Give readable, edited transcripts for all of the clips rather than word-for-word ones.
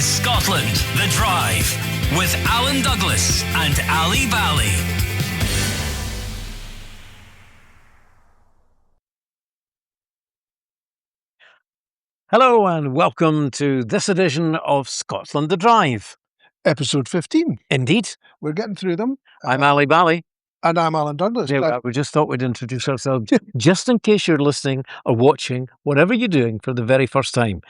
is Scotland, The Drive, with Alan Douglas and Ali Bally. Hello and welcome to this edition of Scotland, The Drive. Episode 15. Indeed. We're getting through them. I'm Ali Bally. And I'm Alan Douglas. Yeah, we just thought we'd introduce ourselves just in case you're listening or watching, whatever you're doing for the very first time.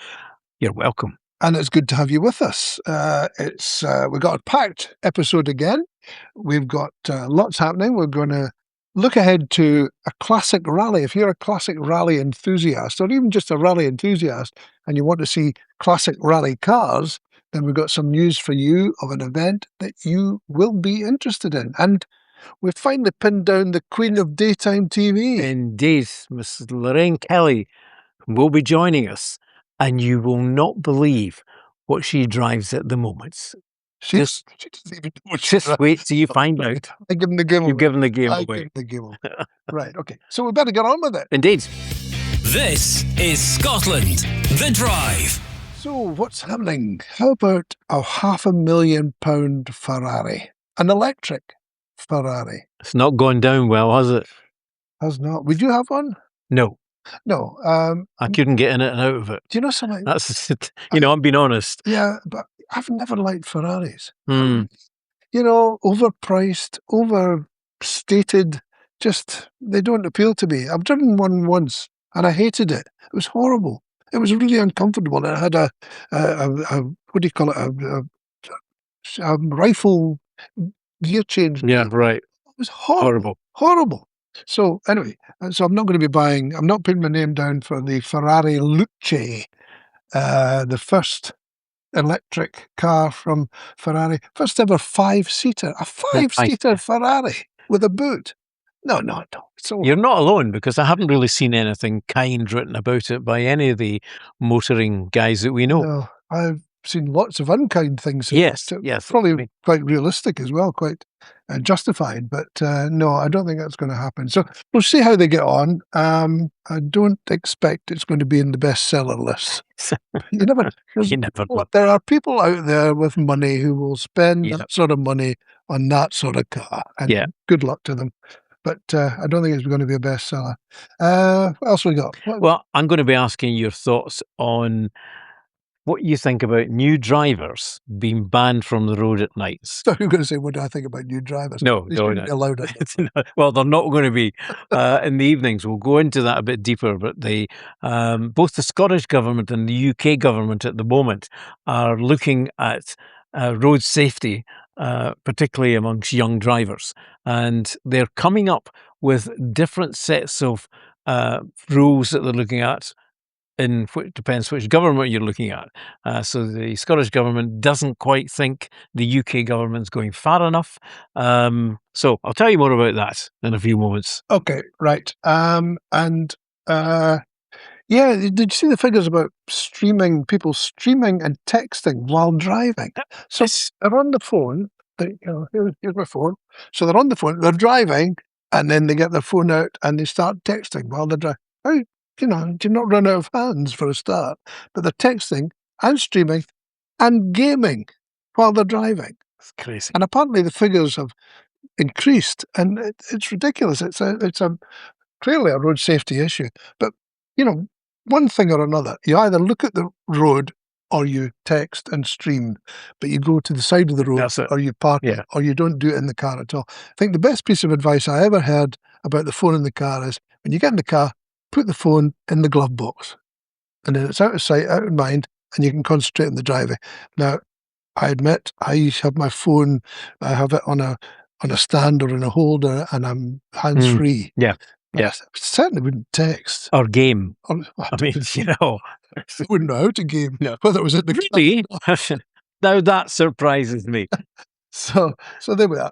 You're welcome. And it's good to have you with us. We've got a packed episode again. We've got lots happening. We're going to look ahead to a classic rally. If you're a classic rally enthusiast, or even just a rally enthusiast, and you want to see classic rally cars, then we've got some news for you of an event that you will be interested in. And we've finally pinned down the queen of daytime TV. Indeed, Mrs. Lorraine Kelly will be joining us, and you will not believe what she drives at the moment. She doesn't even know what she Just drives. wait till you find out. I give him the game. You've given the game I away. give the game away. Right, okay. So we better get on with it. Indeed. This is Scotland, The Drive. So what's happening? How about a £500,000 Ferrari? An electric Ferrari. It's not gone down well, has it? Has not. Would you have one? No. No. I couldn't get in it and out of it. Do you know something? That's, I'm being honest. Yeah, but I've never liked Ferraris. Hmm. You know, overpriced, overstated, just, they don't appeal to me. I've driven one once and I hated it. It was horrible. It was really uncomfortable. It had a what do you call it, a rifle gear change. Yeah, right. It was horrible. Horrible. So anyway, so I'm not going to be buying, I'm not putting my name down for the Ferrari Luce, the first electric car from Ferrari. First ever five-seater. A five-seater Ferrari with a boot. No. So You're not alone, because I haven't really seen anything kind written about it by any of the motoring guys that we know. no, I've seen lots of unkind things. Yes. Probably quite realistic as well, quite justified. But no, I don't think that's going to happen. So we'll see how they get on. I don't expect it's going to be in the bestseller list. You never know. There are people out there with money who will spend that sort of money on that sort of car. And good luck to them. But I don't think it's going to be a bestseller. What else we got? Well, I'm going to be asking your thoughts on what you think about new drivers being banned from the road at nights. So you're going to say, what do I think about new drivers? No. Allowed it. Well, they're not going to be in the evenings. We'll go into that a bit deeper. But both the Scottish government and the UK government at the moment are looking at road safety, particularly amongst young drivers. And they're coming up with different sets of rules that they're looking at. It depends which government you're looking at. So the Scottish government doesn't quite think the UK government's going far enough. So I'll tell you more about that in a few moments. Okay, right. Yeah, did you see the figures about people streaming and texting while driving? So they're on the phone. Here's my phone. So they're on the phone, they're driving, and then they get their phone out and they start texting while they're driving. Do you not run out of hands for a start? But they're texting and streaming and gaming while they're driving. That's crazy. And apparently the figures have increased, and it's ridiculous. It's clearly a road safety issue. But, one thing or another, you either look at the road or you text and stream, but you go to the side of the road or you park it, or you don't do it in the car at all. I think the best piece of advice I ever heard about the phone in the car is, when you get in the car, put the phone in the glove box, and then it's out of sight, out of mind, and you can concentrate on the driving. Now, I admit, I have my phone, I have it on a stand or in a holder, and I'm hands-free. Yeah. But I certainly wouldn't text. Or game. I mean, I wouldn't know how to game. No. Whether it was at the really? Now that surprises me. So there we are.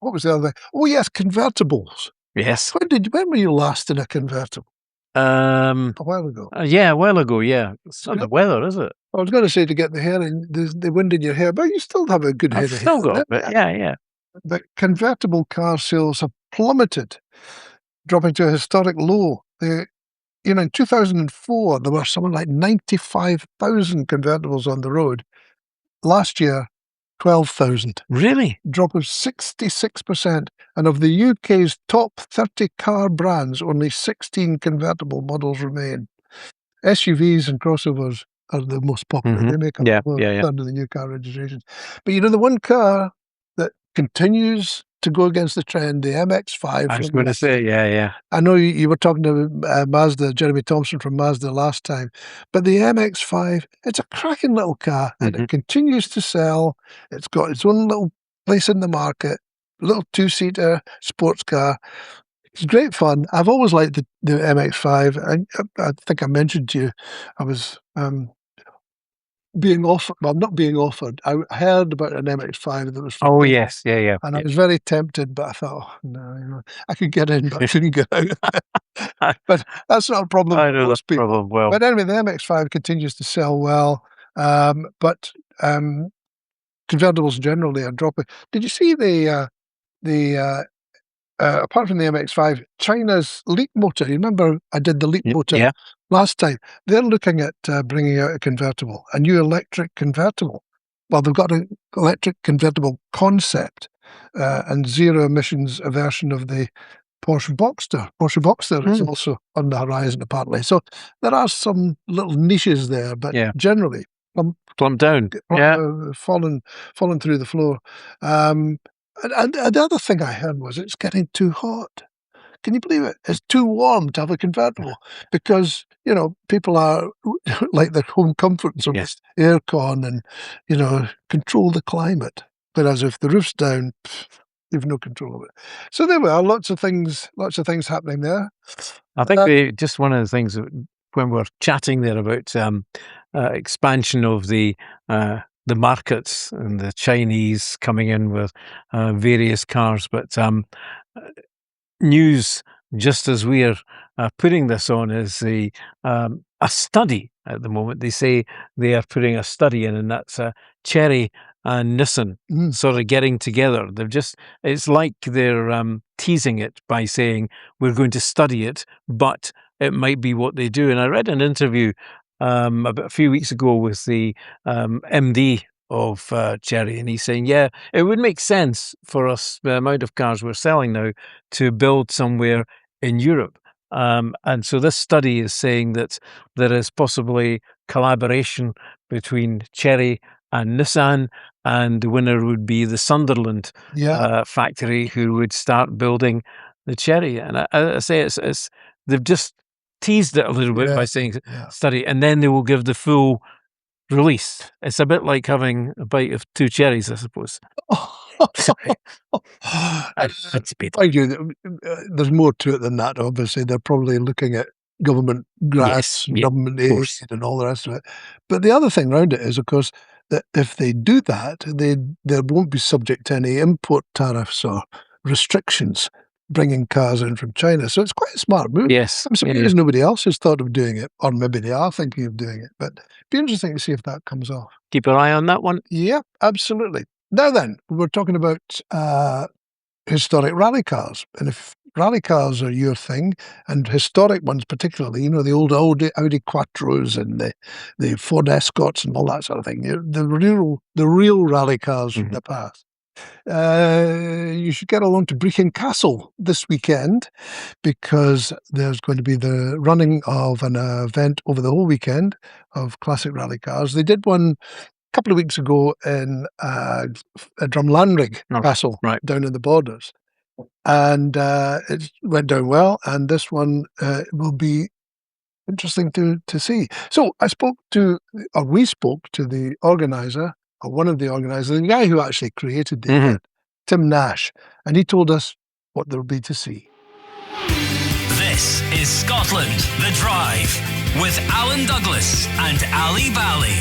What was the other thing? Oh yes, convertibles. Yes. When were you last in a convertible? A while ago. Yeah, a while ago, yeah. It's not the weather, is it? I was going to say to get the hair in, the wind in your hair, but you still have a good head of hair. Still got it, yeah. But convertible car sales have plummeted, dropping to a historic low. in 2004, there were something like 95,000 convertibles on the road. Last year, 12,000. Really? Drop of 66%. And of the UK's top 30 car brands, only 16 convertible models remain. SUVs and crossovers are the most popular. Mhm. They make up Yeah, over yeah, a yeah. third of the new car registrations. But the one car that continues to go against the trend, the MX-5. I was going to say, yeah. I know you were talking to Mazda, Jeremy Thompson from Mazda last time, but the MX-5, it's a cracking little car, and Mhm. it continues to sell. It's got its own little place in the market, little two-seater sports car. It's great fun. I've always liked the MX-5. I think I mentioned to you, I was being offered, well, not being offered. I heard about an MX-5 that was for Oh, sale, yes. Yeah. and I was very tempted, but I thought, "Oh, no, I could get in, but I couldn't get out." But that's not a problem I for know that most people. problem well. But anyway, the MX-5 continues to sell well, but convertibles generally are dropping. Did you see the apart from the MX-5, China's Leap Motor? You remember I did the Leap Motor Yeah. last time? They're looking at bringing out a new electric convertible. Well, they've got an electric convertible concept and zero emissions version of the Porsche Boxster. Porsche Boxster is also on the horizon, apparently. So there are some little niches there, but Yeah. generally, Plumb down. Yeah. falling through the floor. And the other thing I heard was it's getting too hot. Can you believe it? It's too warm to have a convertible because, people are like their home comforts on Yes. aircon and, control the climate. Whereas if the roof's down, you've no control of it. So there we are, lots of things happening there. I think just one of the things that when we're chatting there about expansion of the markets and the Chinese coming in with various cars, but news just as we're putting this on is a study at the moment. They say they are putting a study in, and that's Chery and Nissan sort of getting together. It's like they're teasing it by saying we're going to study it, but it might be what they do. And I read an interview about a few weeks ago with the MD of Chery, and he's saying, yeah, it would make sense for us, the amount of cars we're selling now, to build somewhere in Europe. And so this study is saying that there is possibly collaboration between Chery and Nissan, and the winner would be the Sunderland factory, who would start building the Chery. And I say it's they've just teased it a little bit by saying study, and then they will give the full release. It's a bit like having a bite of two cherries, I suppose. That's a bit. Mind you, there's more to it than that. Obviously, they're probably looking at government grants, government aid, and all the rest of it. But the other thing around it is, of course, that if they do that, they won't be subject to any import tariffs or restrictions bringing cars in from China. So it's quite a smart move. Yes. I'm surprised nobody else has thought of doing it, or maybe they are thinking of doing it. But it'd be interesting to see if that comes off. Keep your eye on that one. Yeah, absolutely. Now then, we're talking about historic rally cars. And if rally cars are your thing, and historic ones particularly, the old Audi Quattros and the Ford Escorts and all that sort of thing, the real rally cars from the past, you should get along to Brechin Castle this weekend, because there's going to be the running of an event over the whole weekend of classic rally cars. They did one couple of weeks ago in Drumlanrig Castle, down in the Borders, and it went down well. And this one will be interesting to see. So we spoke to the organizer, or one of the organizers, the guy who actually created the event, Tim Nash, and he told us what there will be to see. This is Scotland, the Drive, with Alan Douglas and Ali Bally.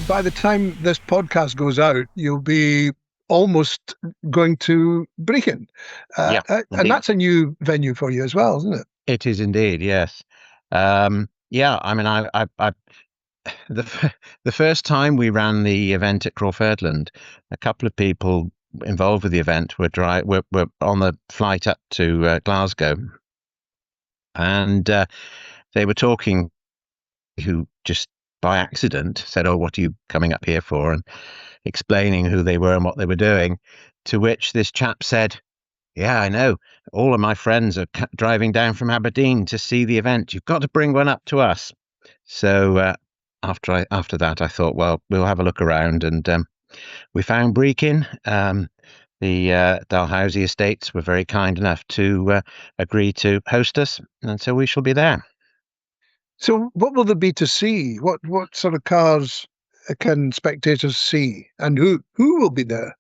By the time this podcast goes out, you'll be almost going to Brechin. And that's a new venue for you as well, isn't it? It is indeed, yes. I mean, the first time we ran the event at Crawfordland, a couple of people involved with the event were on the flight up to Glasgow, and they were talking, who just by accident said, "Oh, what are you coming up here for?" and explaining who they were and what they were doing, to which this chap said, "Yeah, I know. All of my friends are driving down from Aberdeen to see the event. You've got to bring one up to us." So after that, I thought, well, we'll have a look around, and we found Brechin. The Dalhousie Estates were very kind enough to agree to host us, and so we shall be there. So what will there be to see? What sort of cars can spectators see? And who will be there?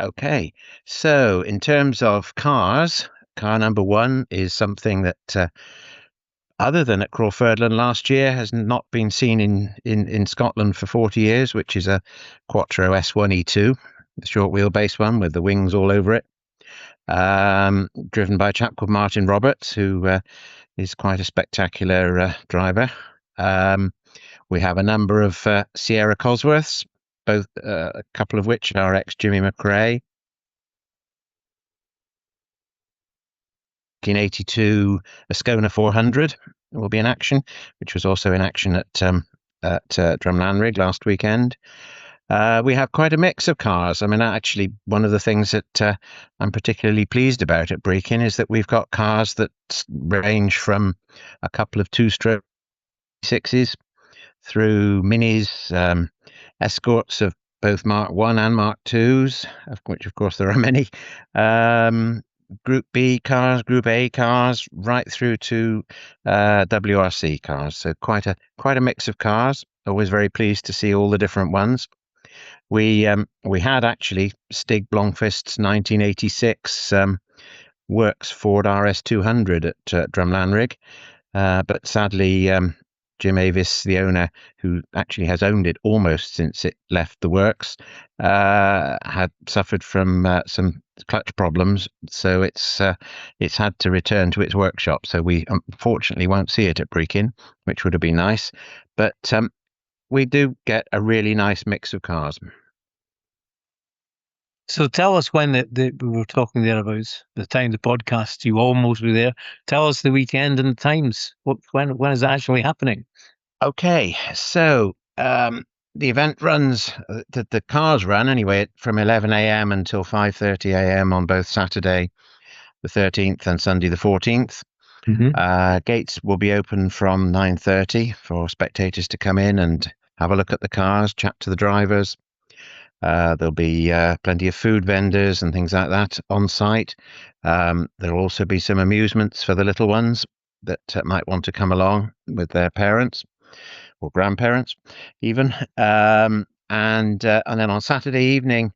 Okay, so in terms of cars, car number one is something that, other than at Crawfordland last year, has not been seen in Scotland for 40 years, which is a Quattro S1E2, the short wheelbase one with the wings all over it, driven by a chap called Martin Roberts, who is quite a spectacular driver. We have a number of Sierra Cosworths, both a couple of which are ex-Jimmy McRae. 1982 Ascona 400 will be in action, which was also in action at Drumlanrig last weekend. We have quite a mix of cars. I mean, actually, one of the things that I'm particularly pleased about at Brechin is that we've got cars that range from a couple of two-stroke 6s through minis, escorts of both Mark 1 and Mark 2s, of which, of course, there are many. Group B cars, Group A cars, right through to WRC cars. So quite a mix of cars. Always very pleased to see all the different ones. We had actually Stig Blomqvist's 1986 Works Ford RS200 at Drumlanrig, but sadly Jim Avis, the owner, who actually has owned it almost since it left the works, had suffered from some clutch problems, so it's had to return to its workshop. So we unfortunately won't see it at Brechin, which would have been nice. But we do get a really nice mix of cars. So tell us when we were talking there about the time the podcast, you almost were there. Tell us the weekend and the times. When is it actually happening? Okay, so the event runs, the cars run anyway from 11 a.m. until 5:30 a.m. on both Saturday the 13th and Sunday the 14th. Gates will be open from 9:30 for spectators to come in and have a look at the cars, chat to the drivers. There'll be plenty of food vendors and things like that on site. There'll also be some amusements for the little ones that might want to come along with their parents or grandparents even. And then on Saturday evening,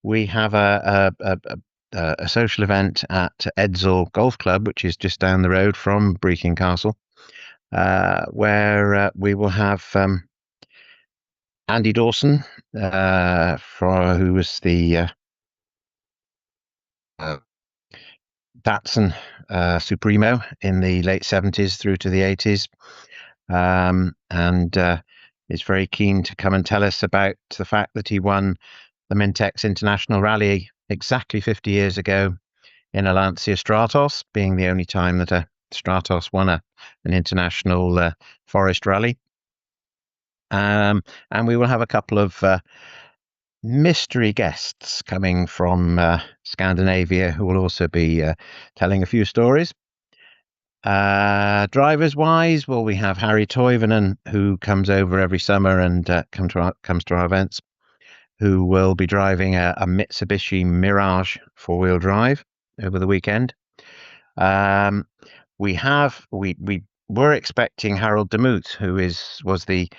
we have a social event at Edsall Golf Club, which is just down the road from Brechin Castle, where we will have Andy Dawson, who was the Datsun Supremo in the late 70s through to the 80s, and is very keen to come and tell us about the fact that he won the Mintex International Rally exactly 50 years ago in a Lancia Stratos, being the only time that a Stratos won an international forest rally. And we will have a couple of mystery guests coming from Scandinavia who will also be telling a few stories. Drivers wise, well, we have Harry Toivonen, who comes over every summer and comes to our events, who will be driving a Mitsubishi Mirage 4-wheel drive over the weekend. We were expecting Harold Demuth, who was the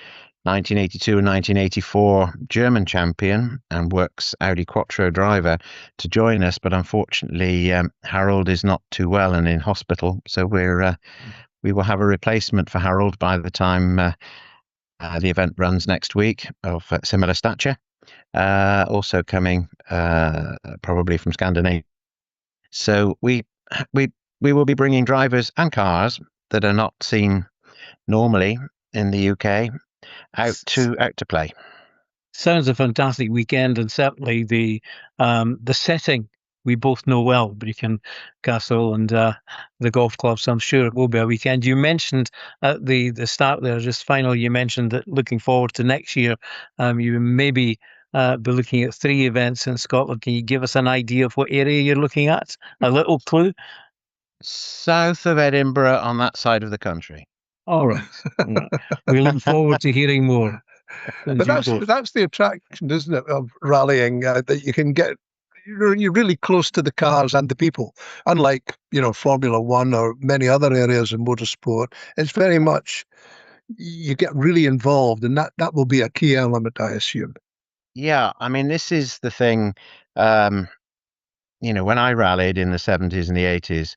1982 and 1984 German champion and works Audi Quattro driver, to join us, but unfortunately Harold is not too well and in hospital, so we will have a replacement for Harold by the time the event runs next week, of similar stature, also coming probably from Scandinavia. So we will be bringing drivers and cars that are not seen normally in the UK out to play. Sounds a fantastic weekend, and certainly the setting we both know well, Brecon Castle and the golf clubs. I'm sure it will be a weekend. You mentioned at the start there, just final, you mentioned that looking forward to next year, you maybe be looking at 3 events in Scotland. Can you give us an idea of what area you're looking at? A little clue? South of Edinburgh, on that side of the country. All right. We look forward to hearing more. But that's the attraction, isn't it, of rallying, that you can get, you're really close to the cars and the people. Unlike, Formula One or many other areas in motorsport, it's very much, you get really involved, and that will be a key element, I assume. Yeah, I mean, this is the thing. When I rallied in the 70s and the 80s,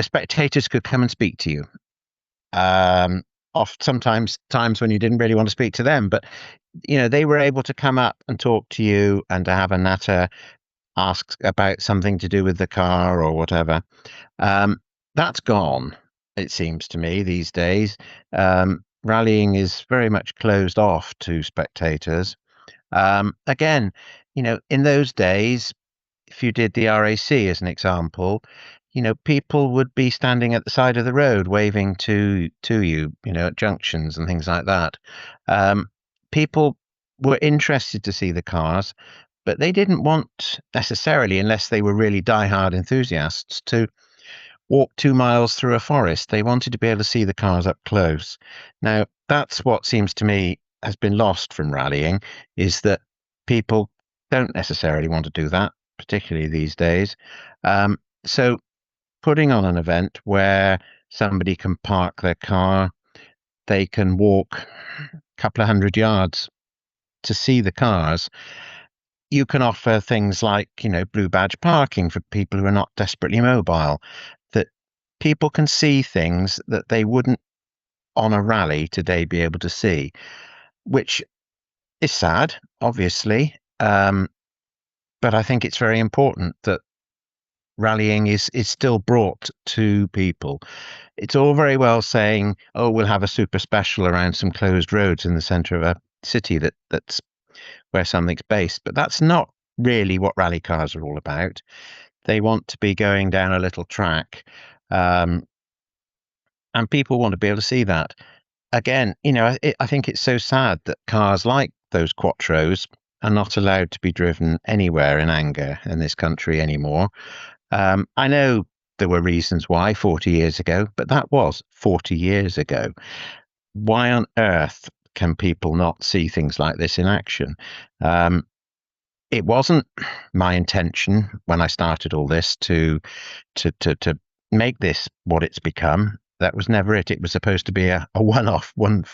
spectators could come and speak to you. Sometimes times when you didn't really want to speak to them, but they were able to come up and talk to you and to have a natter, ask about something to do with the car or whatever. That's gone, it seems to me, these days. Rallying is very much closed off to spectators. Again, in those days, if you did the RAC as an example, people would be standing at the side of the road waving to you, at junctions and things like that. People were interested to see the cars, but they didn't want necessarily, unless they were really diehard enthusiasts, to walk 2 miles through a forest. They wanted to be able to see the cars up close. Now, that's what seems to me has been lost from rallying, is that people don't necessarily want to do that, particularly these days. So putting on an event where somebody can park their car, they can walk a couple of 100 yards to see the cars. You can offer things like, blue badge parking for people who are not desperately mobile, that people can see things that they wouldn't on a rally today be able to see, which is sad, obviously. But I think it's very important that rallying is still brought to people. It's all very well saying, oh, we'll have a super special around some closed roads in the centre of a city that's where something's based, but that's not really what rally cars are all about. They want to be going down a little track, and people want to be able to see that. Again, I think it's so sad that cars like those Quattros are not allowed to be driven anywhere in anger in this country anymore. I know there were reasons why 40 years ago, but that was 40 years ago. Why on earth can people not see things like this in action? It wasn't my intention when I started all this to make this what it's become. That was never it. It was supposed to be a one-off, one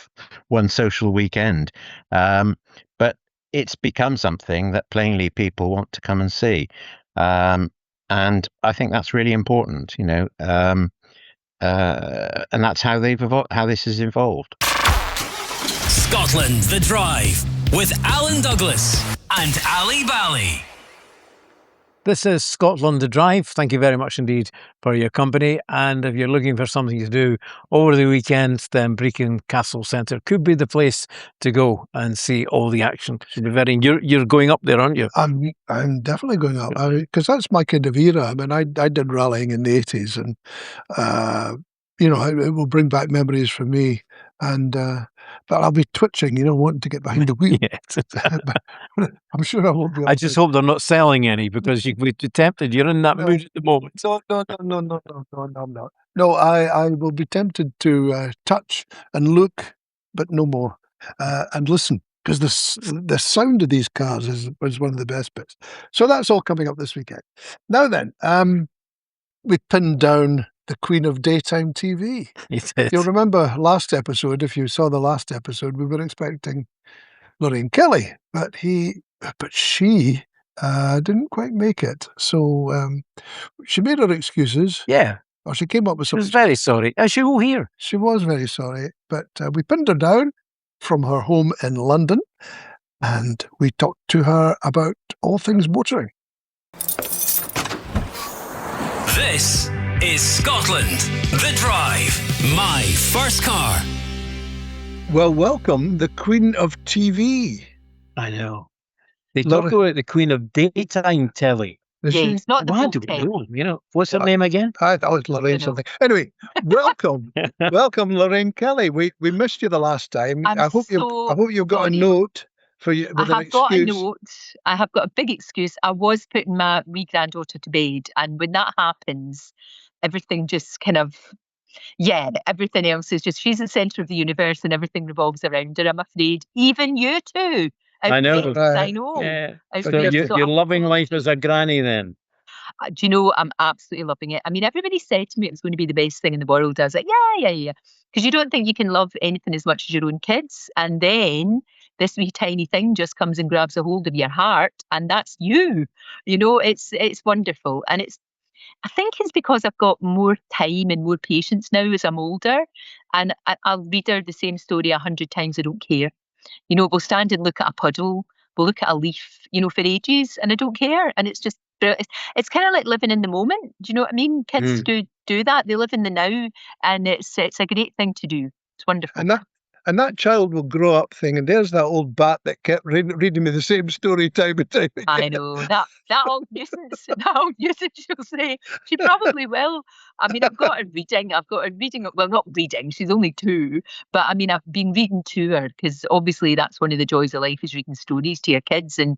social weekend. But it's become something that plainly people want to come and see. And I think that's really important, and that's how they've evolved, how this has evolved. Scotland the Drive with Alan Douglas and Ali Bally. This is Scotland the Drive. Thank you very much indeed for your company. And if you're looking for something to do over the weekend, then Brecon Castle Centre could be the place to go and see all the action. Should be very. You're going up there, aren't you? I'm definitely going up, because that's my kind of era. I mean, I did rallying in the 80s, and it will bring back memories for me. And but I'll be twitching, wanting to get behind the wheel. Yes. I'm sure I won't be. I just hope they're not selling any, because you'd be tempted. You're in that mood at the moment. No, I'm not. No, I will be tempted to touch and look, but no more, and listen, because the sound of these cars is one of the best bits. So that's all coming up this weekend. Now then, we pinned down the Queen of Daytime TV. You'll remember last episode, if you saw the last episode, we were expecting Lorraine Kelly, but she didn't quite make it. So she made her excuses. Yeah. Or she came up with something. She was very sorry. As you will hear. She was very sorry, but we pinned her down from her home in London, and we talked to her about all things motoring. This is Scotland the Drive, my first car. Well, welcome, the Queen of TV. I know. They talk about the Queen of Daytime telly. Is she? Yes, not the Why full do we 10. know? You know, what's her Well, name again? I thought it was Lorraine Dunno. something. Anyway, welcome, welcome, Lorraine Kelly. We missed you the last time. I'm I hope so you've got a sorry. note for you I with an have got a excuse. note. I have got a big excuse. I was putting my wee granddaughter to bed, and when that happens, everything just kind of, yeah, everything else is just, she's the centre of the universe and everything revolves around her, I'm afraid. Even you too. I know. Outrageous, I Right. know. Yeah. So Outrageous. you're loving life as a granny then? Do you know, I'm absolutely loving it. I mean, everybody said to me it was going to be the best thing in the world. I was like, yeah. Because you don't think you can love anything as much as your own kids. And then this wee tiny thing just comes and grabs a hold of your heart, and that's you. You know, it's wonderful. And I think it's because I've got more time and more patience now as I'm older. And I'll read her the same story 100 times. I don't care. You know, we'll stand and look at a puddle, we'll look at a leaf, you know, for ages, and I don't care. And it's just, it's kind of like living in the moment. Do you know what I mean? Kids do that. They live in the now, and it's a great thing to do. It's wonderful. And that child will grow up thinking, there's that old bat that kept reading me the same story time and time again. I know that old nuisance. That old nuisance, she'll say. She probably will. I mean, I've got her reading. Well, not reading. She's only 2, but I mean, I've been reading to her because obviously that's one of the joys of life is reading stories to your kids, and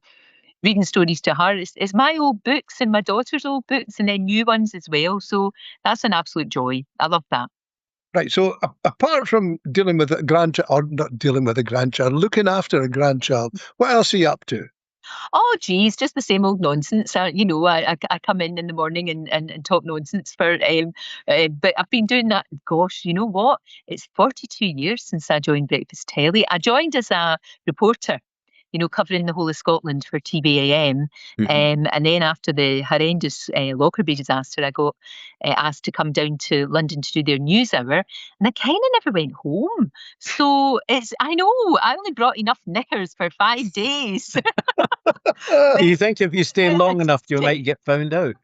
reading stories to her. It's my old books and my daughter's old books, and then new ones as well. So that's an absolute joy. I love that. Right. So apart from dealing with a grandchild, or not dealing with a grandchild, looking after a grandchild, what else are you up to? Oh, geez, just the same old nonsense. You know, I come in the morning and talk nonsense but I've been doing that. Gosh, you know what? It's 42 years since I joined Breakfast Telly. I joined as a reporter, you know, covering the whole of Scotland for TVAM. And then after the horrendous Lockerbie disaster, I got asked to come down to London to do their news hour, and I kind of never went home. So I know, I only brought enough knickers for 5 days. Do you think if you stay long enough, you might get found out?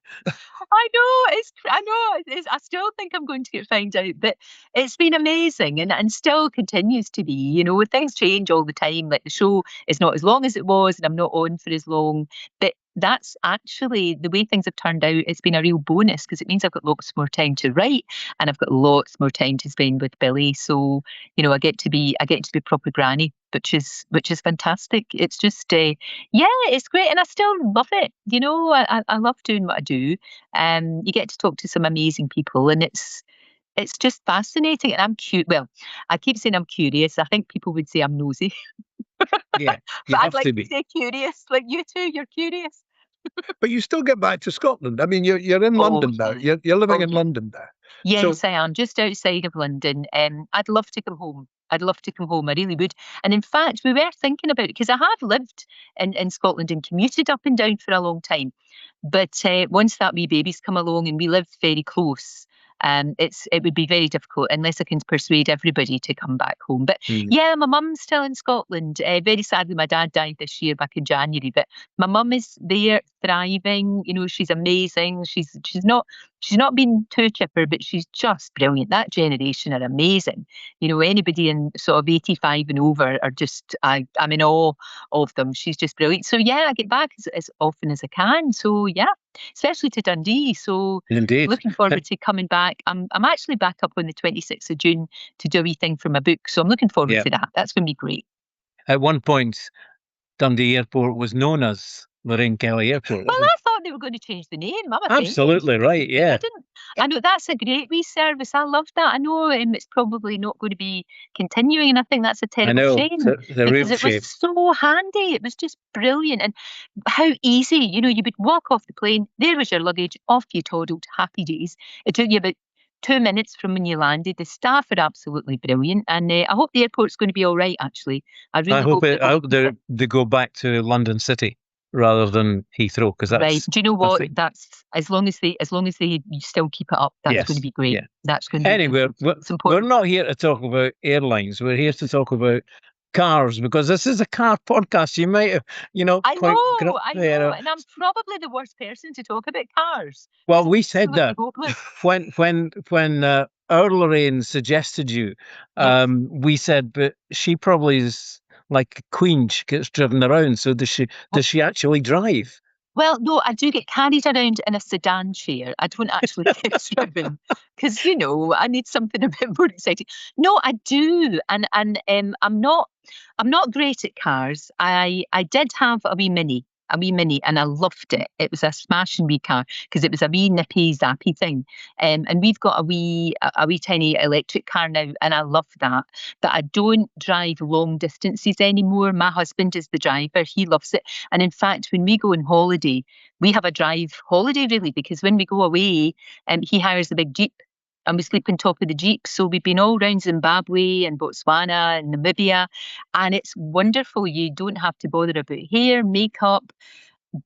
I know. I still think I'm going to get found out, but it's been amazing and still continues to be. You know, things change all the time. Like the show is not as long as it was, and I'm not on for as long. But that's actually the way things have turned out. It's been a real bonus because it means I've got lots more time to write, and I've got lots more time to spend with Billy. So you know, I get to be proper granny, which is fantastic. It's just yeah, it's great, and I still love it. You know, I love doing what I do. You get to talk to some amazing people, and it's just fascinating. And I'm cute. Well, I keep saying I'm curious. I think people would say I'm nosy, Yeah, but I'd like to say curious. Like you too, you're curious. But you still get back to Scotland. I mean, you're in London now. You're living in London now. Yes, I am just outside of London. I'd love to come home. I really would. And in fact, we were thinking about it because I have lived in Scotland and commuted up and down for a long time. But once that wee baby's come along and we live very close, it would be very difficult unless I can persuade everybody to come back home. But yeah, my mum's still in Scotland. Very sadly, my dad died this year back in January. But my mum is there, thriving. You know, she's amazing. She's not been too chipper, but she's just brilliant. That generation are amazing. You know, anybody in sort of 85 and over are just, I'm in awe of them. She's just brilliant. So yeah, I get back as often as I can. So yeah, especially to Dundee. So indeed, looking forward to coming back. I'm actually back up on the 26th of June to do a wee thing for my book. So I'm looking forward to that. That's going to be great. At one point, Dundee Airport was known as Lorraine Kelly Airport. Well, I thought they were going to change the name. Absolutely right, yeah. I didn't. I know that's a great wee service. I love that. I know it's probably not going to be continuing, and I think that's a terrible shame because it was so handy. It was just brilliant, and how easy. You know, you would walk off the plane. There was your luggage. Off you toddled. Happy days. It took you about 2 minutes from when you landed. The staff are absolutely brilliant, and I hope the airport's going to be all right. Actually, I hope they go back to London City rather than Heathrow, because that's right. Do you know what? That's as long as they still keep it up. That's going to be great. Yeah. That's going to be anyway. We're not here to talk about airlines. We're here to talk about cars, because this is a car podcast. You might have, I know, and I'm probably the worst person to talk about cars. Well, we said that when our Lorraine suggested you, we said, but she probably is like a queen. She gets driven around. So does she actually drive? Well, no, I do get carried around in a sedan chair. I don't actually get driven because I need something a bit more exciting. No, I do, and I'm not great at cars. I did have a wee mini, and I loved it. It was a smashing wee car because it was a wee nippy zappy thing. And we've got a wee tiny electric car now, and I love that. But I don't drive long distances anymore. My husband is the driver; he loves it. And in fact, when we go on holiday, we have a drive holiday really, because when we go away, he hires a big Jeep and we sleep on top of the Jeep. So we've been all around Zimbabwe and Botswana and Namibia, and it's wonderful. You don't have to bother about hair, makeup.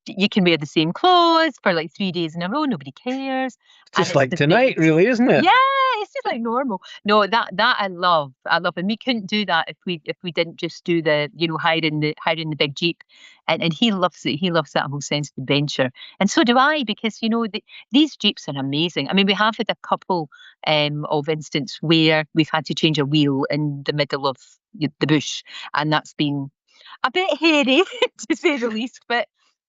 You can wear the same clothes for like 3 days in a row. Nobody cares. And Just it's like the tonight, really, isn't it? yeah, it's just like normal. No, that I love. I love, and we couldn't do that if we didn't just do the hiring the big Jeep, and he loves it. He loves that whole sense of adventure, and so do I, because these Jeeps are amazing. I mean, we have had a couple of instances where we've had to change a wheel in the middle of the bush, and that's been a bit hairy to say the least, but.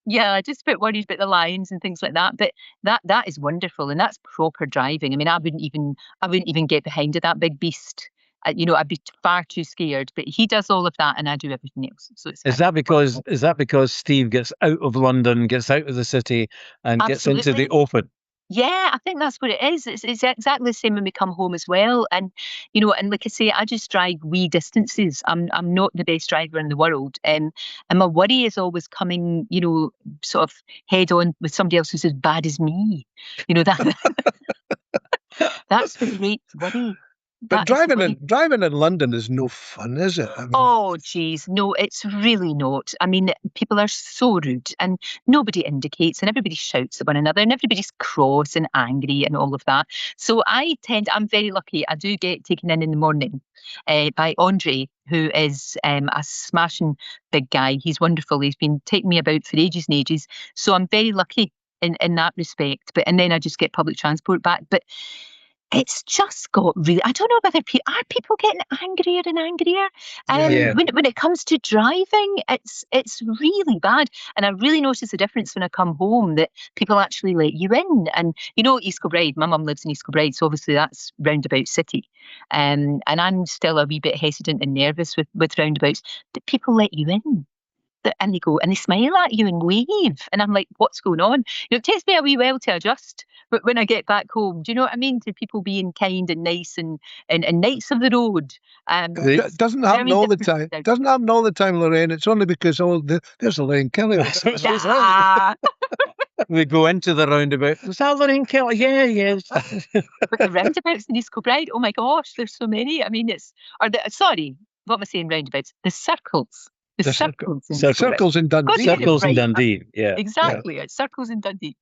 Yeah, just a bit worried about the lions and things like that. But that is wonderful, and that's proper driving. I mean, I wouldn't even get behind that big beast. I'd be far too scared. But he does all of that, and I do everything else. So it's Is that because Steve gets out of London, gets out of the city, and gets into the Absolutely. open? Yeah, I think that's what it is. It's exactly the same when we come home as well. And and like I say, I just drive wee distances. I'm not the best driver in the world. And my worry is always coming, sort of head on with somebody else who's as bad as me. That that's the great worry. But That is the worry. driving in London is no fun, is it? I mean, Oh, geez. No, it's really not. I mean, people are so rude and nobody indicates and everybody shouts at one another and everybody's cross and angry and all of that. So I'm very lucky. I do get taken in the morning by Andre, who is a smashing big guy. He's wonderful. He's been taking me about for ages and ages. So I'm very lucky in that respect. And then I just get public transport back. But it's just got really. I don't know whether people getting angrier and angrier. Yeah. When it comes to driving, it's really bad, and I really notice the difference when I come home that people actually let you in. And East Kilbride, my mum lives in East Kilbride, so obviously that's roundabout city, and I'm still a wee bit hesitant and nervous with roundabouts, but people let you in. And they go and they smile at you and wave, and I'm like, what's going on? It takes me a wee while to adjust, but when I get back home, do you know what I mean? To people being kind and nice and knights of the road. It doesn't happen all the time. Doesn't happen all the time, Lorraine. It's only because there's Lorraine Kelly. Ah, We go into the roundabout. Was that Lorraine Kelly? Yeah, yes. but the roundabouts in East Kilbride, oh my gosh, there's so many. I mean, sorry, what am I saying? Roundabouts, the circles. The circles in East Kilbride. Circles in Dundee. Circles in Dundee. Yeah, exactly. It's circles in Dundee.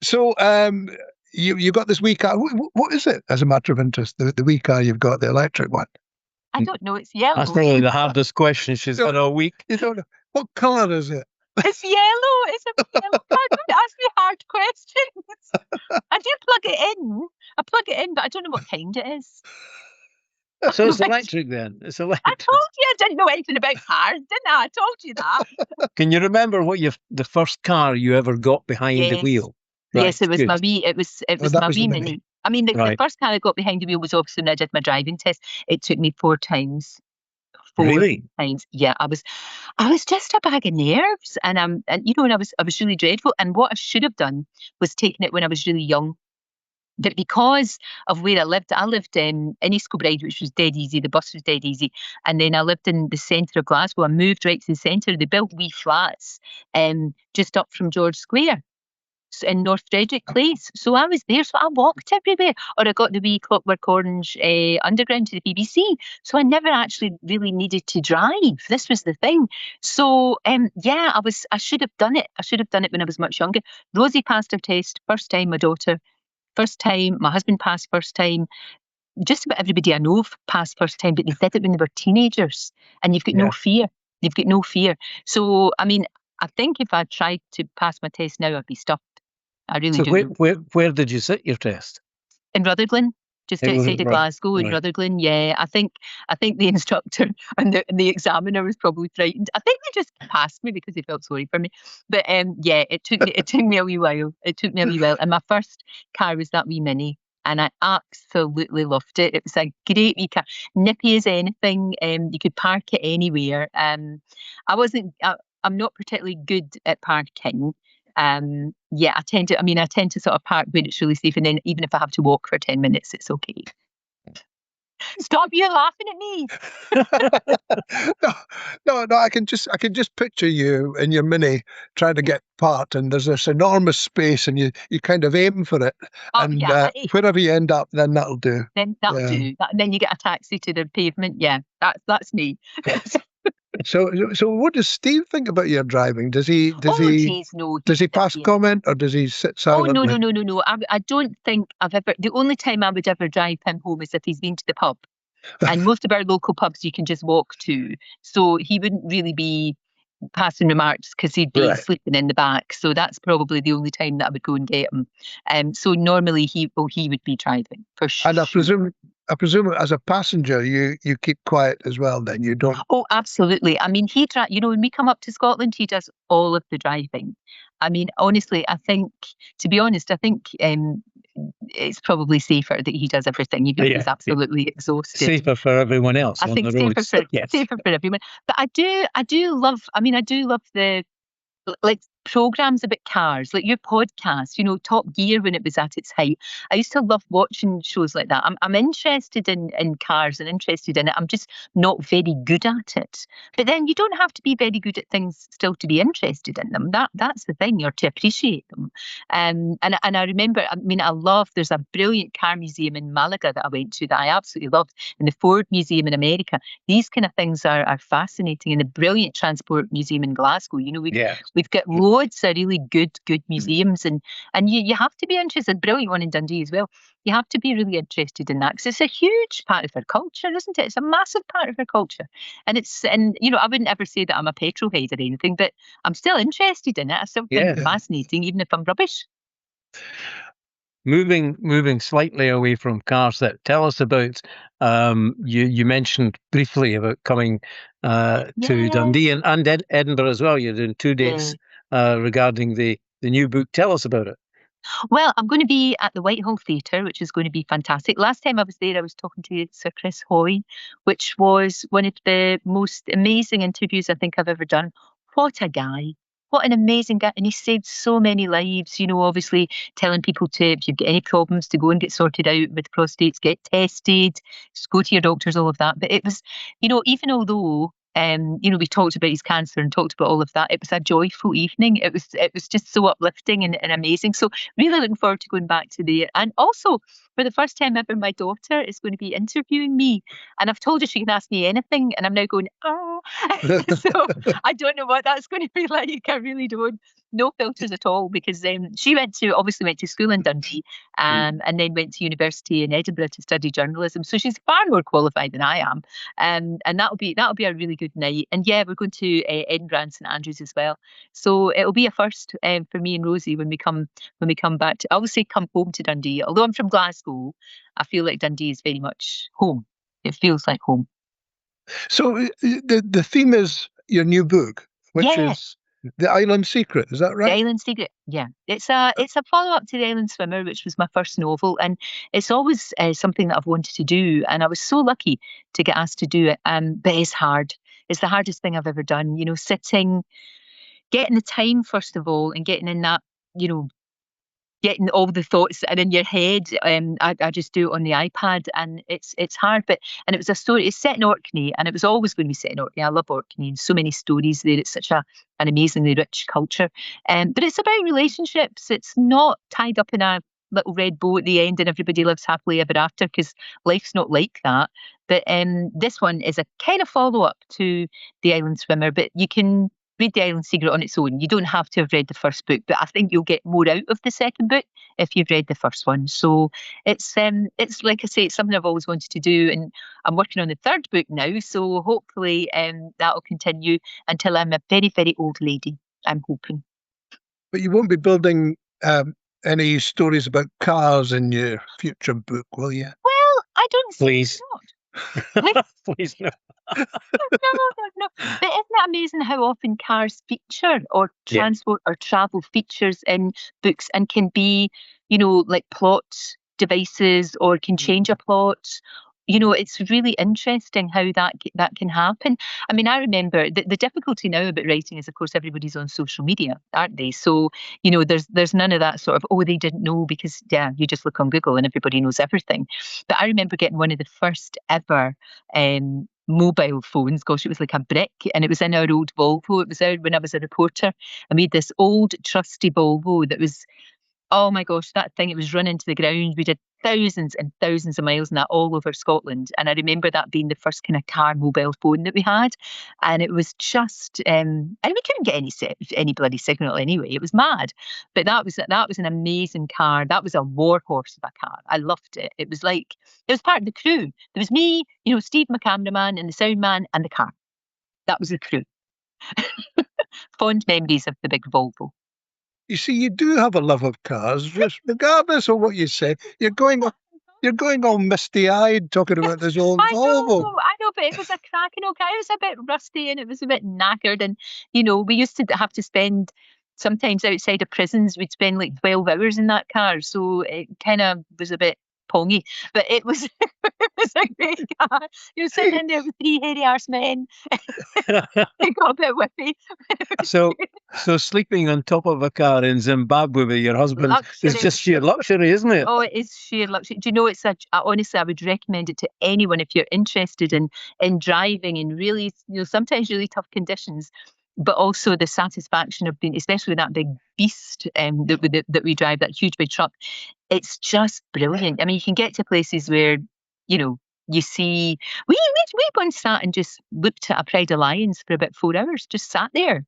So, you got this wee car. What is it? As a matter of interest, the wee car you've got, the electric one. I don't know. It's yellow. That's probably the hardest question she's had all week. You don't know what colour is it? It's yellow. It's a yellow car. Don't ask me hard questions. I do plug it in. I plug it in, but I don't know what kind it is. So it's electric then. It's electric. I told you I didn't know anything about cars, didn't I? I told you that. Can you remember the first car you ever got behind the wheel? Right, yes, it was good. my wee. It was my wee mini. I mean, the first car I got behind the wheel was obviously when I did my driving test. It took me 4 times. 4 Really? times. Yeah, I was just a bag of nerves, and I was really dreadful. And what I should have done was taken it when I was really young. But because of where I lived in East Kilbride, which was dead easy. The bus was dead easy. And then I lived in the centre of Glasgow. I moved right to the centre. They built wee flats just up from George Square in North Frederick Place. So I was there. So I walked everywhere. Or I got the wee Clockwork Orange underground to the BBC. So I never actually really needed to drive. This was the thing. So I should have done it. I should have done it when I was much younger. Rosie passed her test. First time, my daughter. First time, my husband passed first time. Just about everybody I know passed first time, but they did it when they were teenagers. And you've got no fear. You've got no fear. So, I mean, I think if I tried to pass my test now, I'd be stuffed. I really do. So where did you sit your test? In Rutherglen. just It was outside of right, Glasgow in right. Rutherglen. Yeah, I think the instructor and the examiner was probably frightened. I think they just passed me because they felt sorry for me. But yeah, it took me a wee while. It took me a wee while, and my first car was that wee Mini. And I absolutely loved it. It was a great wee car, nippy as anything. You could park it anywhere. I'm not particularly good at parking. Yeah, I tend to sort of park where it's really safe, and then even if I have to walk for 10 minutes, it's okay. Stop you laughing at me. No, I can just picture you in your Mini trying to get parked, and there's this enormous space, and you kind of aim for it, Oh, and yeah. wherever you end up, then that'll do. Then that'll Yeah. do. Then you get a taxi to the pavement. Yeah, that's me. So what does Steve think about your driving? Does he Jeez, no. pass comment, or does he sit silently? Oh, no. I don't think I've ever. The only time I would ever drive him home is if he's been to the pub. And most of our local pubs you can just walk to. So he wouldn't really be passing remarks because he'd be Right. sleeping in the back. So that's probably the only time that I would go and get him. So normally he would be driving for sure. And I presume as a passenger, you keep quiet as well. Then you don't. Oh, absolutely. I mean, when we come up to Scotland, he does all of the driving. I mean, honestly, to be honest, I think it's probably safer that he does everything, even if he's absolutely exhausted. Safer for everyone else on the roads. Safer for everyone. But I do love the like programs about cars, like your podcast, Top Gear when it was at its height. I used to love watching shows like that. I'm interested in cars and interested in it. I'm just not very good at it. But then you don't have to be very good at things still to be interested in them. That's the thing, or to appreciate them. And I remember, there's a brilliant car museum in Malaga that I went to that I absolutely loved, and the Ford Museum in America. These kind of things are fascinating, and the brilliant Transport Museum in Glasgow. We've got loads of really good museums, and you have to be interested. Brilliant one in Dundee as well. You have to be really interested in that because it's a huge part of our culture, isn't it? It's a massive part of our culture, and I wouldn't ever say that I'm a petrol head or anything, but I'm still interested in it. I still find it fascinating, even if I'm rubbish. Moving slightly away from cars, tell us about, you mentioned briefly about coming to Dundee and Edinburgh as well. You're doing 2 days regarding the new book. Tell us about it. Well, I'm going to be at the Whitehall Theatre, which is going to be fantastic. Last time I was there, I was talking to Sir Chris Hoy, which was one of the most amazing interviews I think I've ever done. What a guy. What an amazing guy. And he saved so many lives, obviously telling people if you've got any problems, to go and get sorted out with prostates, get tested, just go to your doctors, all of that. But it was, even although we talked about his cancer and talked about all of that, it was a joyful evening. It was just so uplifting and amazing. So really looking forward to going back to there. And also, for the first time ever, my daughter is going to be interviewing me. And I've told her she can ask me anything. And I'm now going, oh. So I don't know what that's going to be like. I really don't. No filters at all, because she obviously went to school in Dundee and then went to university in Edinburgh to study journalism. So she's far more qualified than I am. And that'll be a really good night. And yeah, we're going to Edinburgh and St Andrews as well. So it'll be a first for me and Rosie when we come back to, I would say, come home to Dundee. Although I'm from Glasgow, I feel like Dundee is very much home. It feels like home. So the theme is your new book, which is The Island Secret. Is that right? The Island Secret. Yeah, it's a follow-up to The Island Swimmer, which was my first novel, and it's always something that I've wanted to do, and I was so lucky to get asked to do it. But it's hard. It's the hardest thing I've ever done. Sitting, getting the time first of all, and getting in that, getting all the thoughts in your head. I just do it on the iPad, and it's hard. And it was a story. It's set in Orkney, and it was always going to be set in Orkney. I love Orkney, and so many stories there. It's such an amazingly rich culture. But it's about relationships. It's not tied up in a little red bow at the end and everybody lives happily ever after, because life's not like that. But this one is a kind of follow-up to The Island Swimmer, but you can read The Island Secret on its own. You don't have to have read the first book, but I think you'll get more out of the second book if you've read the first one. So it's like I say, it's something I've always wanted to do, and I'm working on the third book now. So hopefully that'll continue until I'm a very, very old lady, I'm hoping. But you won't be building any stories about cars in your future book, will you? Well, don't see Please. why not. Please no. No. But isn't it amazing how often cars feature or Yeah. transport or travel features in books and can be, like plot devices or can change a plot? It's really interesting how that can happen. I mean, I remember the difficulty now about writing is, of course, everybody's on social media, aren't they? So, there's none of that sort of, oh, they didn't know, because, yeah, you just look on Google and everybody knows everything. But I remember getting one of the first ever mobile phones. Gosh, it was like a brick, and it was in our old Volvo. It was out when I was a reporter. I made this old trusty Volvo that was, oh my gosh, that thing, it was running to the ground. We did thousands and thousands of miles in that all over Scotland. And I remember that being the first kind of car mobile phone that we had. And it was just, and we couldn't get any bloody signal anyway. It was mad. But that was an amazing car. That was a warhorse of a car. I loved it. It was part of the crew. There was me, Steve, my cameraman, and the sound man, and the car. That was the crew. Fond memories of the big Volvo. You see, you do have a love of cars, just regardless of what you say. You're going all misty-eyed talking about this old Volvo. I know, but it was a cracking old car. It was a bit rusty and it was a bit knackered. And, we used to have to spend, sometimes outside of prisons, we'd spend like 12 hours in that car. So it kind of was a bit pongy, but it was, it was a great car. You're sitting in there with three hairy arse men. It got a bit whippy. So sleeping on top of a car in Zimbabwe with your husband is just sheer luxury, isn't it? Oh, it is sheer luxury. Do you know, honestly, I would recommend it to anyone if you're interested in driving in really, sometimes really tough conditions, but also the satisfaction of being, especially with that big beast that we drive, that huge big truck. It's just brilliant. I mean, you can get to places where, you see, we once sat and just looked at a pride of lions for about 4 hours, just sat there.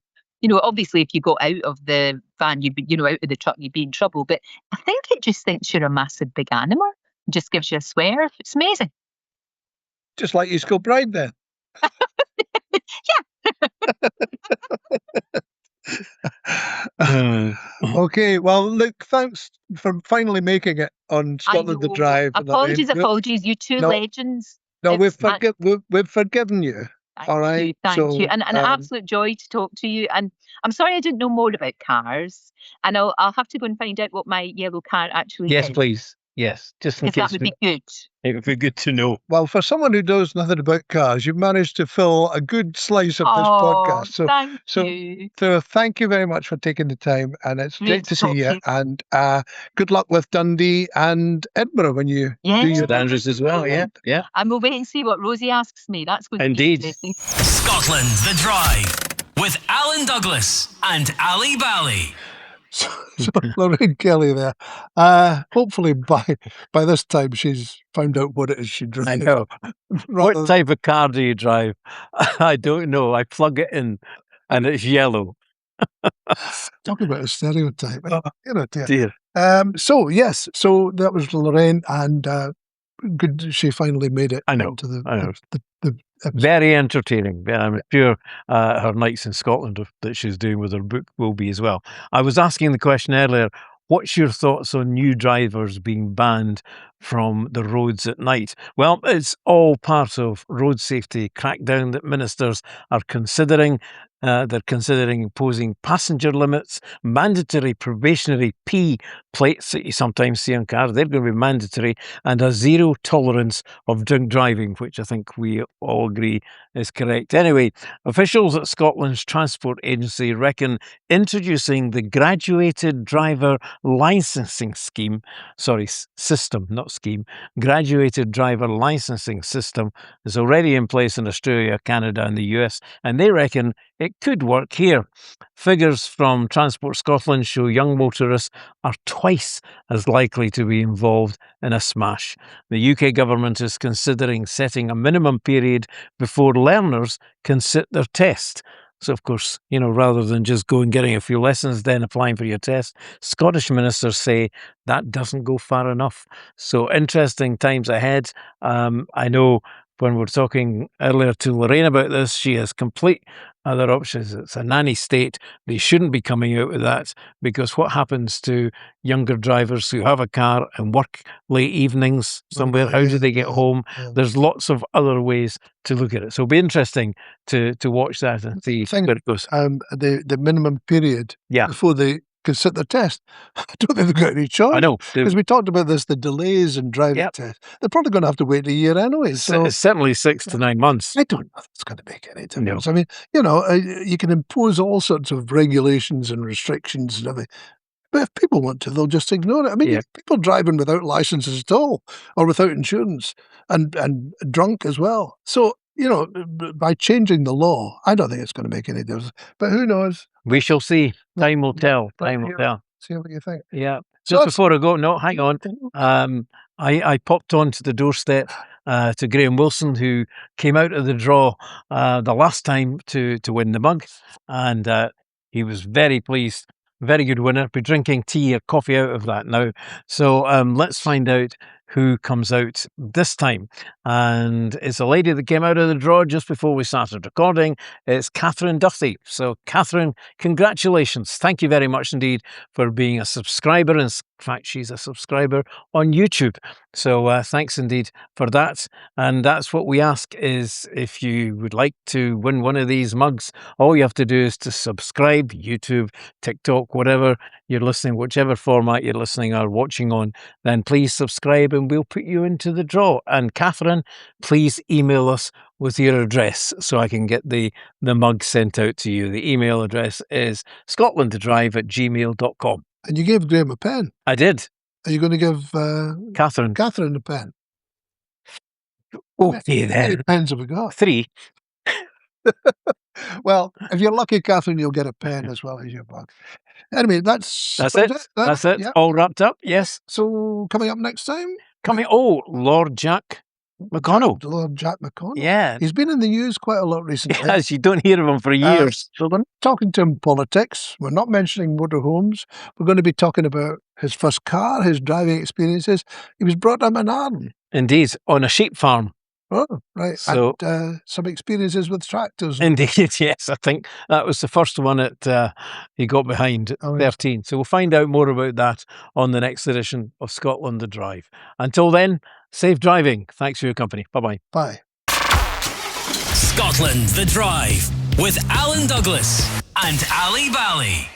Obviously, if you got out of the van, you'd be, out of the truck, you'd be in trouble. But I think it just thinks you're a massive big animal. It just gives you a swerve. It's amazing. Just like you School Bride then. Yeah. Okay, well, look, thanks for finally making it on Scotland the Drive. Apologies, you two legends. No, we've forgiven you. All right. Thank you. And an absolute joy to talk to you. And I'm sorry I didn't know more about cars. And I'll have to go and find out what my yellow car actually is. Yes, please. Yes, just in case. That would be good. It would be good to know. Well, for someone who knows nothing about cars, you've managed to fill a good slice of this podcast. So thank you very much for taking the time, and it's great to see you. And good luck with Dundee and Edinburgh when you do your Andrews as well. Yeah. And we'll wait and see what Rosie asks me. That's going to be interesting. Scotland the Drive with Alan Douglas and Ali Bally. So Lorraine Kelly there. Hopefully by this time she's found out what it is she drives. I know. What type of car do you drive? I don't know. I plug it in and it's yellow. Talking about a stereotype. Dear. So that was Lorraine, and good she finally made it. I know. Into the very entertaining. I'm sure her nights in Scotland that she's doing with her book will be as well. I was asking the question earlier, what's your thoughts on new drivers being banned from the roads at night? Well, it's all part of road safety crackdown that ministers are considering. They're considering imposing passenger limits, mandatory probationary P plates that you sometimes see on cars. They're going to be mandatory, and a zero tolerance of drink driving, which I think we all agree is correct. Anyway, officials at Scotland's Transport Agency reckon introducing the graduated driver licensing system, not scheme, graduated driver licensing system is already in place in Australia, Canada, and the US, and they reckon it could work here. Figures from Transport Scotland show young motorists are twice as likely to be involved in a smash. The UK government is considering setting a minimum period before learners can sit their test. So, of course, rather than just going getting a few lessons, then applying for your test, Scottish ministers say that doesn't go far enough. So, interesting times ahead. I know when we were talking earlier to Lorraine about this, she has complete other options. It's a nanny state. They shouldn't be coming out with that, because what happens to younger drivers who have a car and work late evenings somewhere? How do they get home? There's lots of other ways to look at it. So it'll be interesting to watch that and see where it goes. The minimum period before they can sit the test. I don't think they've got any choice. I know. Because we talked about this, the delays in driving tests. They're probably going to have to wait a year anyway. So it's certainly 6 to 9 months. I don't know if it's going to make any difference. I mean, you can impose all sorts of regulations and restrictions and everything. But if people want to, they'll just ignore it. I mean, people driving without licenses at all, or without insurance, and drunk as well. So, by changing the law, I don't think it's going to make any difference. But who knows? We shall see. Time will tell. Time will tell. See what you think. Yeah. Just before I go, no, hang on. I popped onto the doorstep to Graham Wilson, who came out of the draw the last time to win the mug, and he was very pleased. Very good winner. Be drinking tea or coffee out of that now. So let's find out who comes out this time. And it's a lady that came out of the draw just before we started recording. It's Catherine Duffy. So Catherine, congratulations. Thank you very much indeed for being a subscriber. In fact, she's a subscriber on YouTube. So thanks indeed for that. And that's what we ask, is if you would like to win one of these mugs, all you have to do is to subscribe, YouTube, TikTok, whatever you're listening, whichever format you're listening or watching on, then please subscribe and we'll put you into the draw. And Catherine, please email us with your address so I can get the mug sent out to you. The email address is scotlandthedrive@gmail.com. And you gave Graham a pen. I did. Are you going to give Catherine a pen? Okay then. How many pens have we got? 3. Well, if you're lucky, Catherine, you'll get a pen as well as your mug. Anyway, that's it. That's it. Yeah. All wrapped up. Yes. So coming up next time? Lord Jack McConnell. Lord Jack McConnell. Yeah. He's been in the news quite a lot recently. Yes, you don't hear of him for years. So we're not talking to him politics. We're not mentioning motorhomes. We're going to be talking about his first car, his driving experiences. He was brought up in Arden. Indeed, on a sheep farm. Oh, right. So, and some experiences with tractors. Indeed, yes. I think that was the first one that he got behind, 13. So we'll find out more about that on the next edition of Scotland the Drive. Until then, safe driving. Thanks for your company. Bye-bye. Bye. Scotland the Drive with Alan Douglas and Ali Bally.